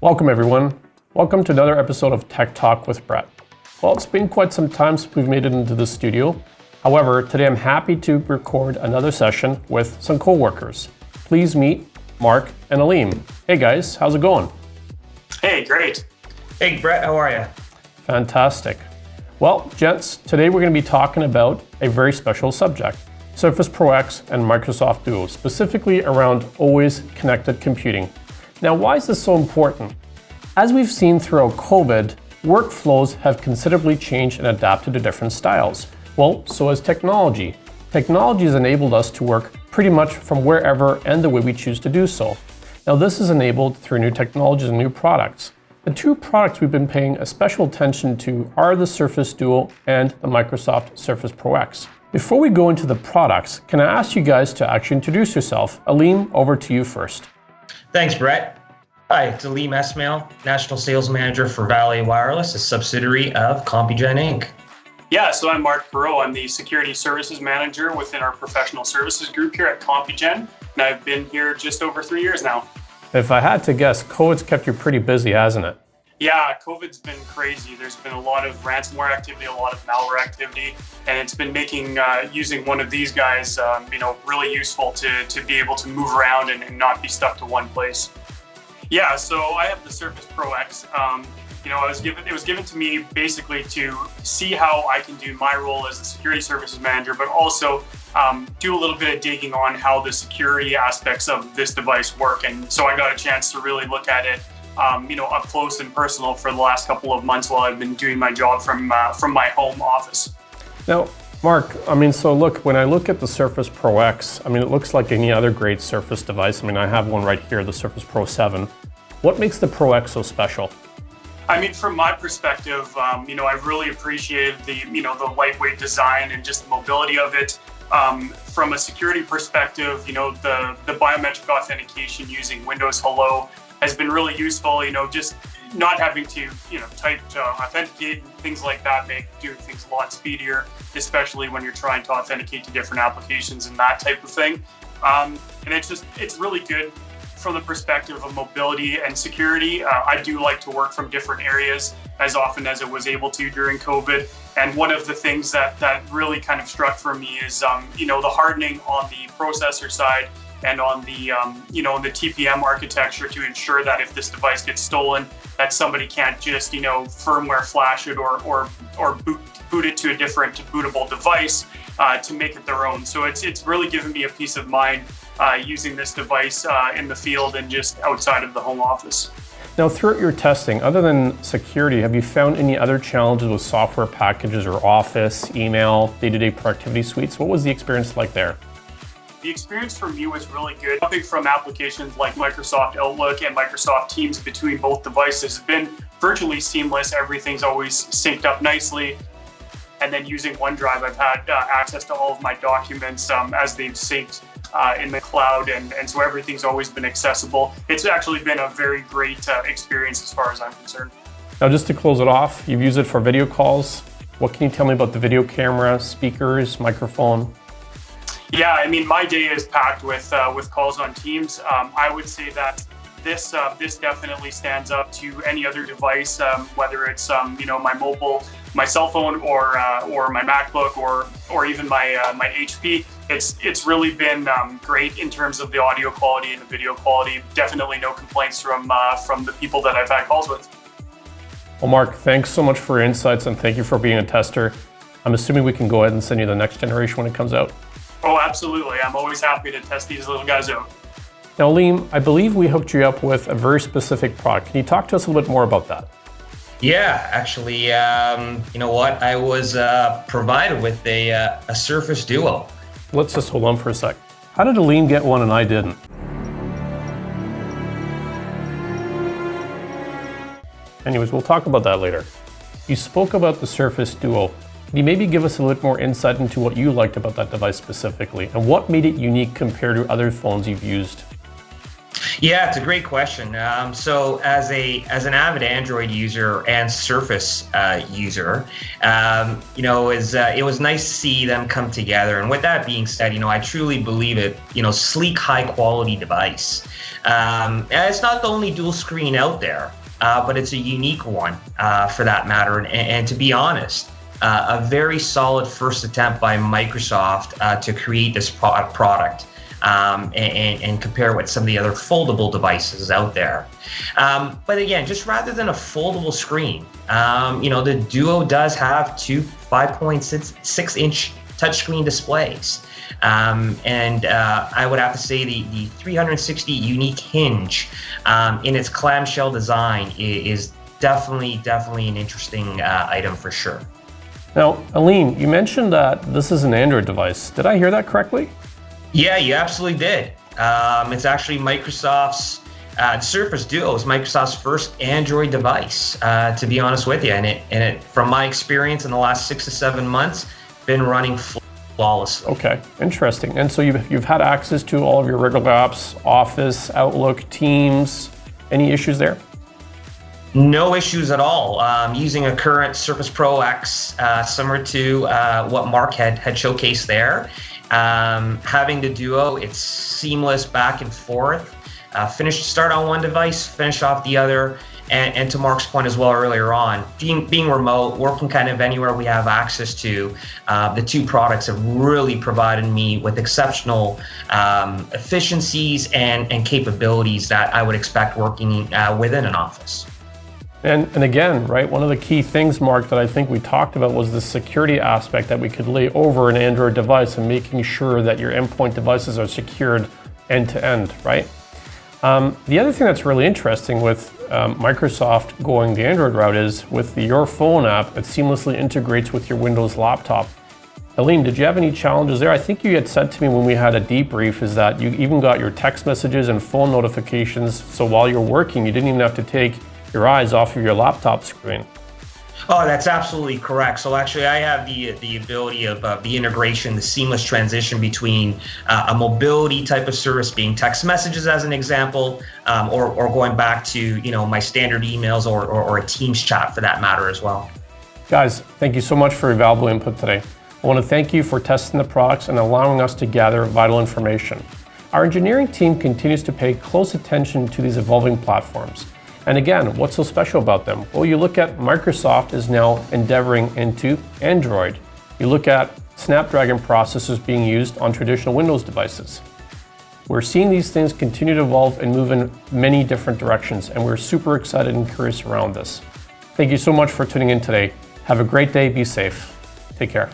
Welcome everyone. Welcome to another episode of Tech Talk with Brett. Well, it's been quite some time since we've made it into the studio. However, today I'm happy to record another session with some co-workers. Please meet Mark and Aleem. Hey guys, how's it going? Hey, great. Hey Brett, how are you? Fantastic. Well, gents, today we're going to be talking about a very special subject, Surface Pro X and Microsoft Duo, specifically around always connected computing. Now, why is this so important? As we've seen throughout COVID, workflows have considerably changed and adapted to different styles. Well, so has technology. Technology has enabled us to work pretty much from wherever and the way we choose to do so. Now, this is enabled through new technologies and new products. The two products we've been paying a special attention to are the Surface Duo and the Microsoft Surface Pro X. Before we go into the products, can I ask you guys to actually introduce yourself? Aleem, over to you first. Thanks, Brett. Hi, it's Aleem Esmail, National Sales Manager for Valet Wireless, a subsidiary of Compugen Inc. Yeah, so I'm Mark Perot. I'm the Security Services Manager within our professional services group here at Compugen, and I've been here just over 3 years now. If I had to guess, COVID's kept you pretty busy, hasn't it? Yeah, COVID's been crazy. There's been a lot of ransomware activity, a lot of malware activity, and it's been making using one of these guys, really useful to be able to move around and not be stuck to one place. Yeah, so I have the Surface Pro X. It was given to me basically to see how I can do my role as the security services manager, but also do a little bit of digging on how the security aspects of this device work. And so I got a chance to really look at it, up close and personal for the last couple of months while I've been doing my job from my home office. Now, Mark, when I look at the Surface Pro X, it looks like any other great Surface device. I have one right here, the Surface Pro 7. What makes the Pro X so special? From my perspective, I've really appreciated the lightweight design and just the mobility of it. From a security perspective, the biometric authentication using Windows Hello has been really useful. Just not having to, type to authenticate and things like that make doing things a lot speedier, especially when you're trying to authenticate to different applications and that type of thing. And it's really good from the perspective of mobility and security. I do like to work from different areas as often as I was able to during COVID. And one of the things that really kind of struck for me is, the hardening on the processor side and on the, the TPM architecture to ensure that if this device gets stolen, that somebody can't just, firmware flash it or boot it to a different bootable device to make it their own. So it's really given me a peace of mind using this device in the field and just outside of the home office. Now, throughout your testing, other than security, have you found any other challenges with software packages or Office, email, day-to-day productivity suites? What was the experience like there? The experience for me was really good. Jumping from applications like Microsoft Outlook and Microsoft Teams between both devices has been virtually seamless. Everything's always synced up nicely. And then using OneDrive, I've had access to all of my documents as they've synced in the cloud, and so everything's always been accessible. It's actually been a very great experience as far as I'm concerned. Now, just to close it off, you've used it for video calls. What can you tell me about the video camera, speakers, microphone? Yeah, my day is packed with calls on Teams. I would say that this definitely stands up to any other device, whether it's my mobile, my cell phone, or my MacBook, or even my HP. It's really been great in terms of the audio quality and the video quality. Definitely no complaints from the people that I've had calls with. Well, Mark, thanks so much for your insights and thank you for being a tester. I'm assuming we can go ahead and send you the next generation when it comes out. Oh, absolutely. I'm always happy to test these little guys out. Now, Aleem, I believe we hooked you up with a very specific product. Can you talk to us a little bit more about that? Yeah, actually, you know what? I was provided with a Surface Duo. Let's just hold on for a sec. How did Aleem get one and I didn't? Anyways, we'll talk about that later. You spoke about the Surface Duo. Can you maybe give us a little more insight into what you liked about that device specifically, and what made it unique compared to other phones you've used? Yeah, it's a great question. So as an avid Android user and Surface user, it was nice to see them come together. And with that being said, I truly believe it. Sleek, high quality device. And it's not the only dual screen out there, but it's a unique one for that matter. And to be honest, a very solid first attempt by Microsoft to create this product. And compare with some of the other foldable devices out there. But again, just rather than a foldable screen, the Duo does have two 5.6-inch touchscreen displays. And I would have to say the 360 unique hinge in its clamshell design is definitely an interesting item for sure. Now, Aline, you mentioned that this is an Android device. Did I hear that correctly? Yeah, you absolutely did. It's actually Microsoft's Surface Duo is Microsoft's first Android device, to be honest with you. And it, from my experience in the last 6 to 7 months, been running flawlessly. Okay, interesting. And so you've had access to all of your regular apps, Office, Outlook, Teams. Any issues there? No issues at all. Using a current Surface Pro X, similar to what Mark had showcased there. Having the Duo, it's seamless back and forth. Start on one device, finish off the other. And to Mark's point as well earlier on, being remote, working kind of anywhere we have access to, the two products have really provided me with exceptional efficiencies and capabilities that I would expect working within an office. And again, right, one of the key things, Mark, that I think we talked about was the security aspect that we could lay over an Android device and making sure that your endpoint devices are secured end to end, right? The other thing that's really interesting with Microsoft going the Android route is with the Your Phone app, it seamlessly integrates with your Windows laptop. Aline, did you have any challenges there? I think you had said to me when we had a debrief is that you even got your text messages and phone notifications, so while you're working, you didn't even have to take your eyes off of your laptop screen. Oh, that's absolutely correct. So actually, I have the ability of the integration, the seamless transition between a mobility type of service, being text messages as an example, or going back to my standard emails or a Teams chat for that matter as well. Guys, thank you so much for your valuable input today. I want to thank you for testing the products and allowing us to gather vital information. Our engineering team continues to pay close attention to these evolving platforms. And again, what's so special about them? Well, you look at Microsoft is now endeavoring into Android. You look at Snapdragon processors being used on traditional Windows devices. We're seeing these things continue to evolve and move in many different directions, and we're super excited and curious around this. Thank you so much for tuning in today. Have a great day, be safe. Take care.